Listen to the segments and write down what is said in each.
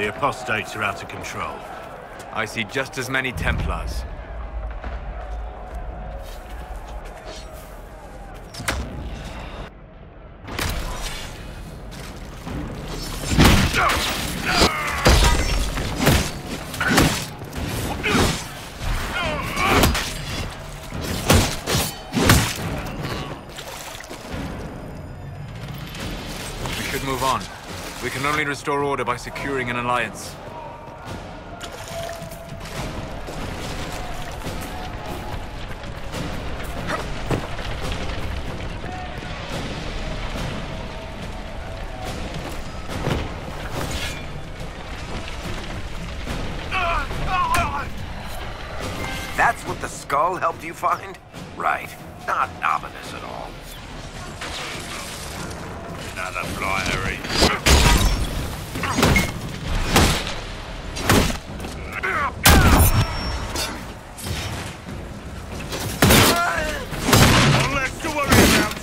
The apostates are out of control. I see just as many Templars. We should move on. We can only restore order by securing an alliance. That's what the skull helped you find? Right. Not ominous at all. Another fly, Harry. One less to worry about.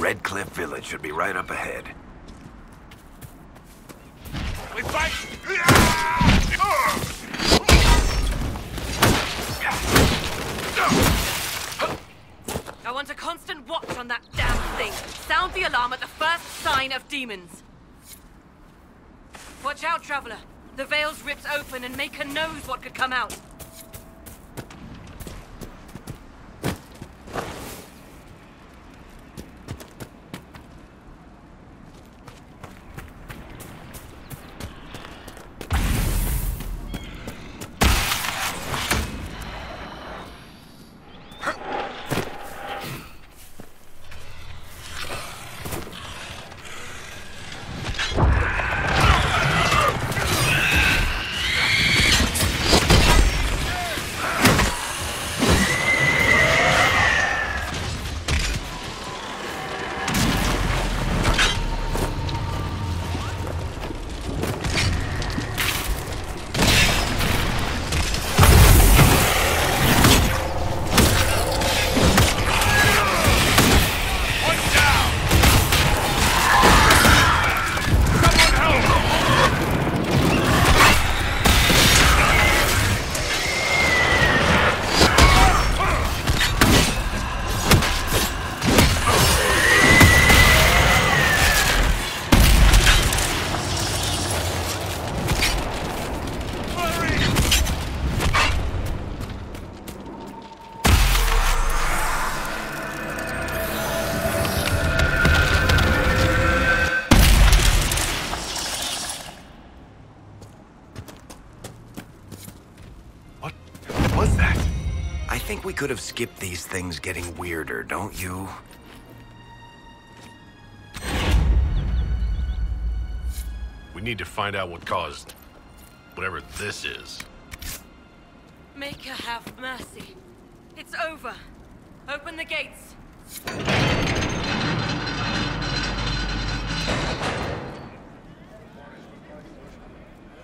Red Cliff Village should be right up ahead. We fight! I want a constant watch on that damn thing. Sound the alarm at the first sign of demons. Watch out, Traveler. The veil's ripped open and Maker knows what could come out. We could have skipped these things getting weirder, don't you? We need to find out what caused whatever this is. Maker have mercy. It's over. Open the gates.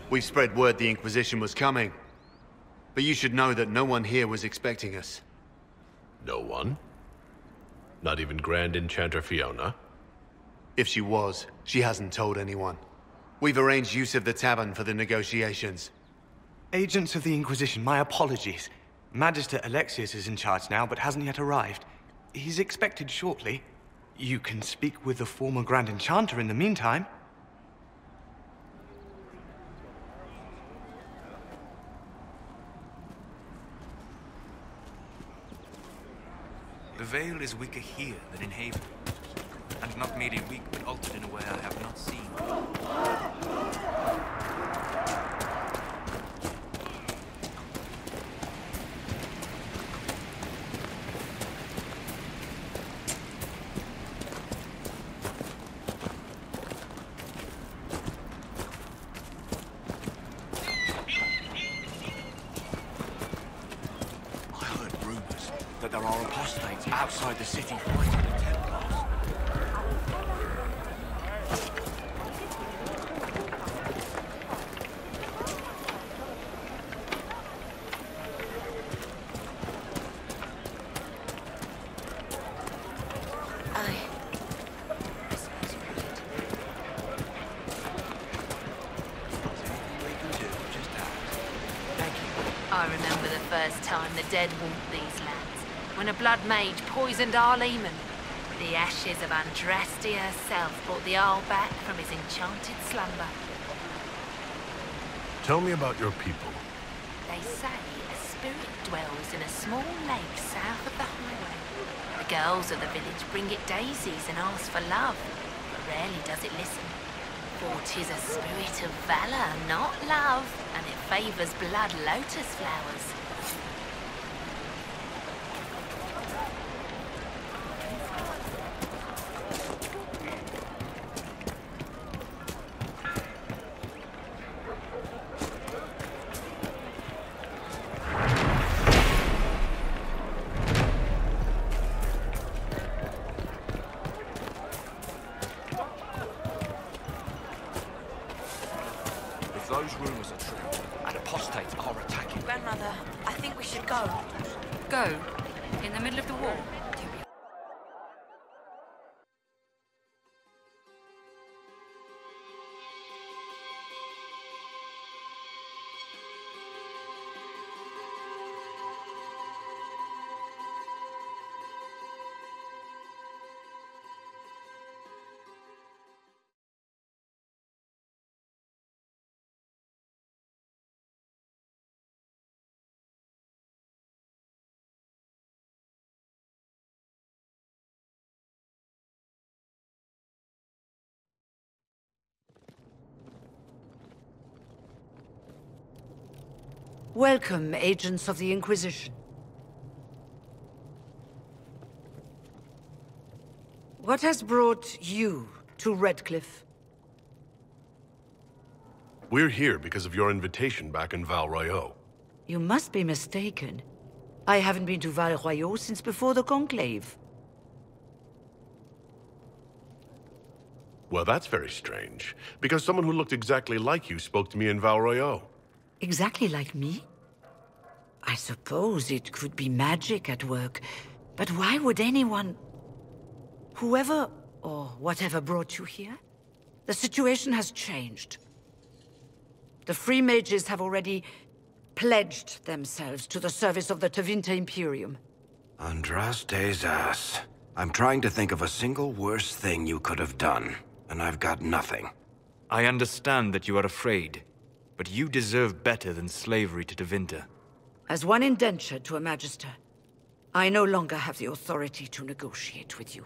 We've spread word the Inquisition was coming. But you should know that no one here was expecting us. No one? Not even Grand Enchanter Fiona? If she was, she hasn't told anyone. We've arranged use of the tavern for the negotiations. Agents of the Inquisition, my apologies. Magister Alexius is in charge now, but hasn't yet arrived. He's expected shortly. You can speak with the former Grand Enchanter in the meantime. The Veil is weaker here than in Haven. And not merely weak, but altered in a way I have not seen. That there are apostates outside the city fighting the Templars. I remember the first time the dead walked these lands. When a blood mage poisoned our Lehman. The ashes of Andrastia herself brought the Arl back from his enchanted slumber. Tell me about your people. They say a spirit dwells in a small lake south of the highway. The girls of the village bring it daisies and ask for love, but rarely does it listen. For 'tis a spirit of valor, not love, and it favors blood lotus flowers. Those rumors are true, and apostates are attacking. Grandmother, I think we should go. Go? In the middle of the war? Welcome, agents of the Inquisition. What has brought you to Redcliffe? We're here because of your invitation back in Val Royeaux. You must be mistaken. I haven't been to Val Royeaux since before the Conclave. Well, that's very strange, because someone who looked exactly like you spoke to me in Val Royeaux. Exactly like me? I suppose it could be magic at work, but why would anyone... Whoever or whatever brought you here? The situation has changed. The Free Mages have already pledged themselves to the service of the Tevinter Imperium. Andraste's ass. I'm trying to think of a single worse thing you could have done, and I've got nothing. I understand that you are afraid, but you deserve better than slavery to Tevinter. As one indentured to a Magister, I no longer have the authority to negotiate with you.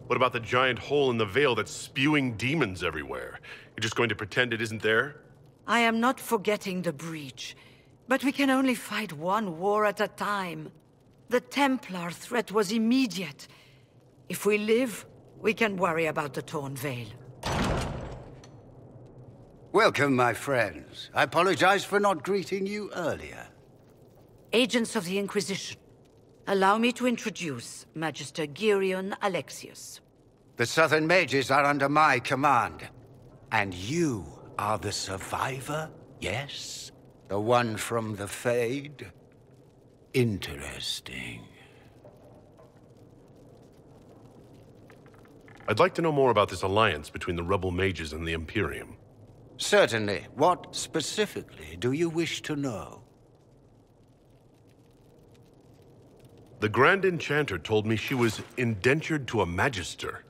What about the giant hole in the veil that's spewing demons everywhere? You're just going to pretend it isn't there? I am not forgetting the breach, but we can only fight one war at a time. The Templar threat was immediate. If we live, we can worry about the torn veil. Welcome, my friends. I apologize for not greeting you earlier. Agents of the Inquisition, allow me to introduce Magister Girion Alexius. The Southern Mages are under my command. And you are the survivor, yes? The one from the Fade? Interesting. I'd like to know more about this alliance between the rebel mages and the Imperium. Certainly. What specifically do you wish to know? The Grand Enchanter told me she was indentured to a Magister.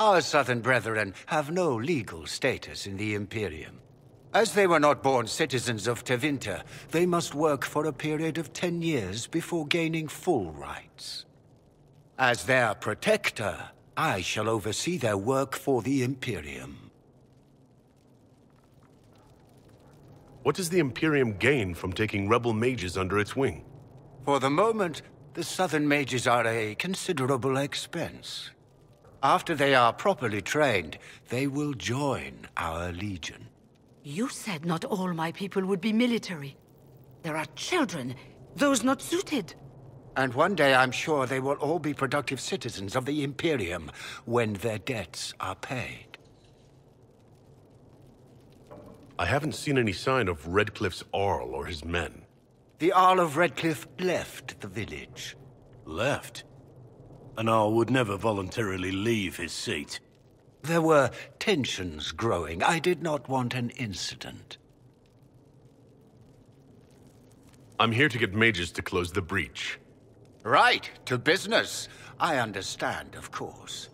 Our Southern brethren have no legal status in the Imperium. As they were not born citizens of Tevinter, they must work for a period of 10 years before gaining full rights. As their protector, I shall oversee their work for the Imperium. What does the Imperium gain from taking rebel mages under its wing? For the moment, the Southern Mages are a considerable expense. After they are properly trained, they will join our Legion. You said not all my people would be military. There are children, those not suited. And one day I'm sure they will all be productive citizens of the Imperium when their debts are paid. I haven't seen any sign of Redcliffe's Arl or his men. The Arl of Redcliffe left the village. Left? An Arl would never voluntarily leave his seat. There were tensions growing. I did not want an incident. I'm here to get mages to close the breach. Right, to business. I understand, of course.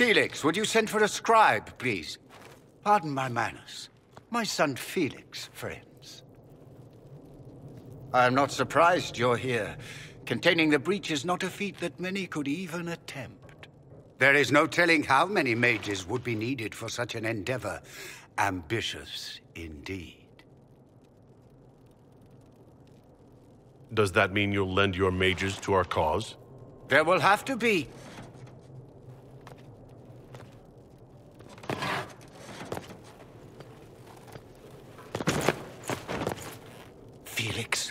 Felix, would you send for a scribe, please? Pardon my manners. My son Felix, friends. I am not surprised you're here. Containing the breach is not a feat that many could even attempt. There is no telling how many mages would be needed for such an endeavor. Ambitious, indeed. Does that mean you'll lend your mages to our cause? There will have to be. Felix.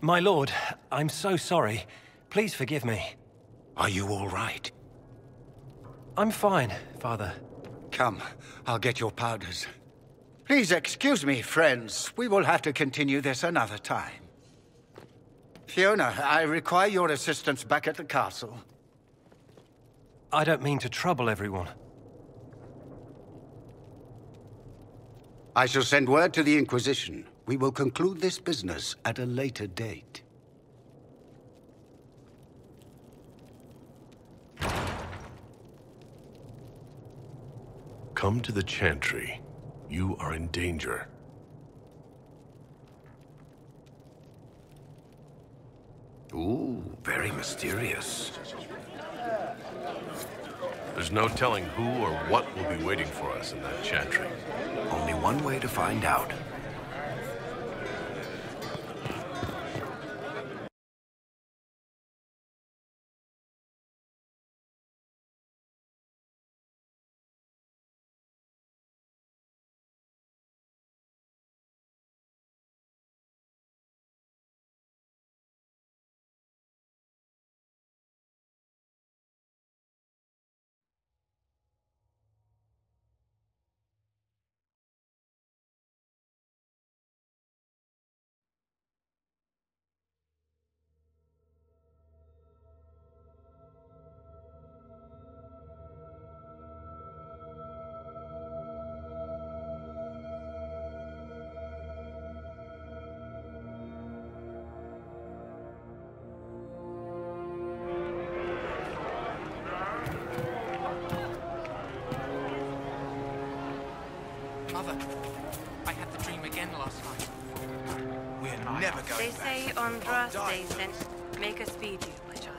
My lord, I'm so sorry. Please forgive me. Are you all right? I'm fine, Father. Come, I'll get your powders. Please excuse me, friends. We will have to continue this another time. Fiona, I require your assistance back at the castle. I don't mean to trouble everyone. I shall send word to the Inquisition. We will conclude this business at a later date. Come to the Chantry. You are in danger. Ooh, very mysterious. There's no telling who or what will be waiting for us in that chantry. Only one way to find out. Mother, I had the dream again last night. We're never going They back. say on brass days, then, make us feed you, my child.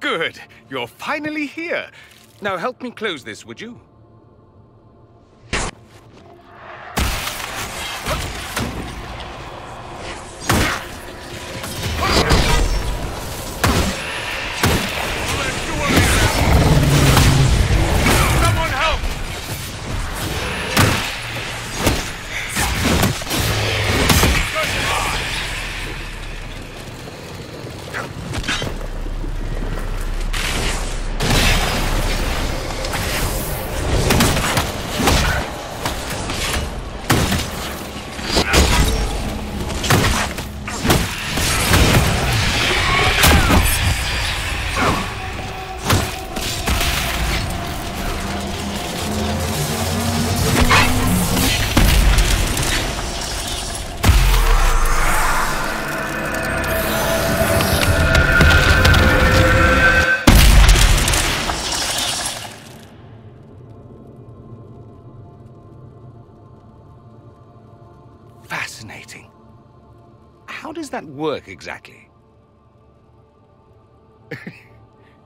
Good. You're finally here. Now help me close this, would you? Fascinating. How does that work exactly?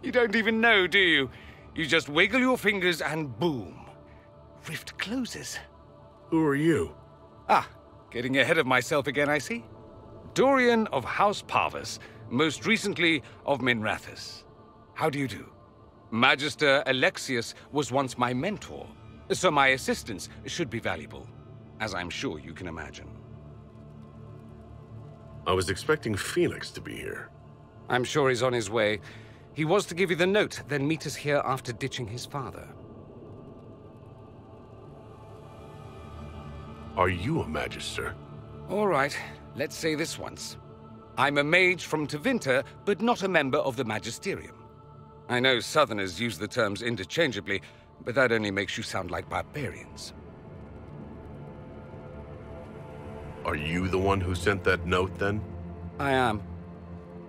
You don't even know, do you? You just wiggle your fingers and boom. Rift closes. Who are you? Ah, getting ahead of myself again, I see. Dorian of House Parvus, most recently of Minrathous. How do you do? Magister Alexius was once my mentor, so my assistance should be valuable, as I'm sure you can imagine. I was expecting Phoenix to be here. I'm sure he's on his way. He was to give you the note, then meet us here after ditching his father. Are you a Magister? All right, let's say this once. I'm a mage from Tevinter, but not a member of the Magisterium. I know Southerners use the terms interchangeably, but that only makes you sound like barbarians. Are you the one who sent that note, then? I am.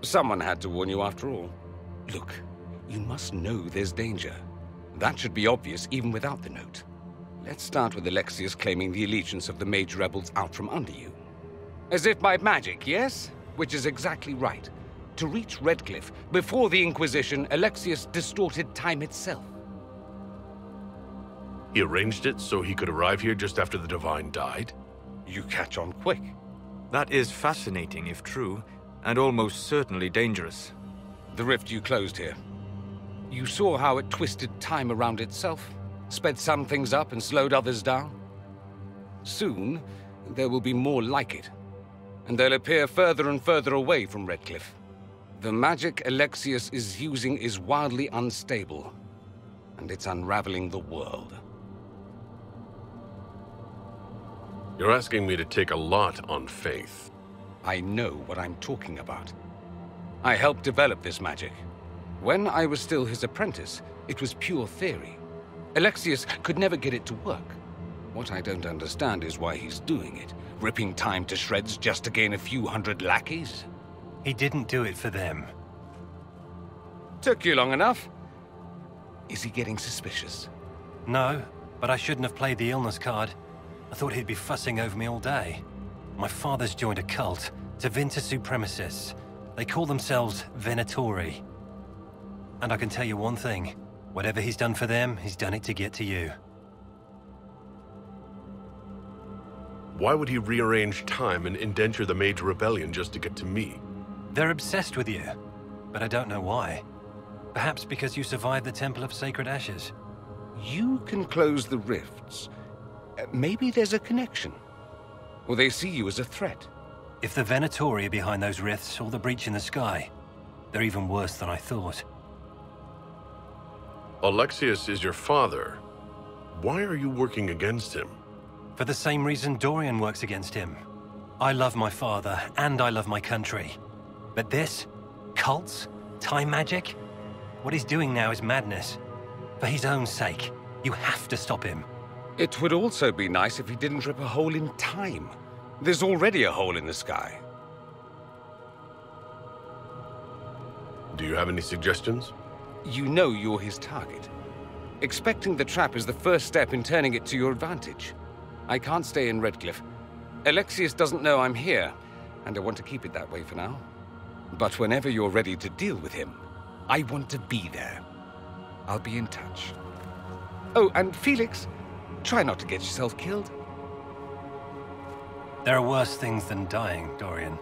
Someone had to warn you after all. Look, you must know there's danger. That should be obvious even without the note. Let's start with Alexius claiming the allegiance of the mage rebels out from under you. As if by magic, yes? Which is exactly right. To reach Redcliffe, before the Inquisition, Alexius distorted time itself. He arranged it so he could arrive here just after the Divine died? You catch on quick. That is fascinating if true, and almost certainly dangerous. The rift you closed here. You saw how it twisted time around itself, sped some things up and slowed others down. Soon, there will be more like it, and they'll appear further and further away from Redcliffe. The magic Alexius is using is wildly unstable, and it's unraveling the world. You're asking me to take a lot on faith. I know what I'm talking about. I helped develop this magic. When I was still his apprentice, it was pure theory. Alexius could never get it to work. What I don't understand is why he's doing it, ripping time to shreds just to gain a few hundred lackeys. He didn't do it for them. Took you long enough. Is he getting suspicious? No, but I shouldn't have played the illness card. I thought he'd be fussing over me all day. My father's joined a cult, Tevinter Supremacists. They call themselves Venatori. And I can tell you one thing. Whatever he's done for them, he's done it to get to you. Why would he rearrange time and indenture the Mage Rebellion just to get to me? They're obsessed with you, but I don't know why. Perhaps because you survived the Temple of Sacred Ashes. You can close the rifts. Maybe there's a connection. Or they see you as a threat. If the Venatori are behind those rifts or the breach in the sky, they're even worse than I thought. Alexius is your father. Why are you working against him? For the same reason Dorian works against him. I love my father, and I love my country. But this? Cults? Time magic? What he's doing now is madness. For his own sake, you have to stop him. It would also be nice if he didn't rip a hole in time. There's already a hole in the sky. Do you have any suggestions? You know you're his target. Expecting the trap is the first step in turning it to your advantage. I can't stay in Redcliffe. Alexius doesn't know I'm here, and I want to keep it that way for now. But whenever you're ready to deal with him, I want to be there. I'll be in touch. Oh, and Felix, try not to get yourself killed. There are worse things than dying, Dorian.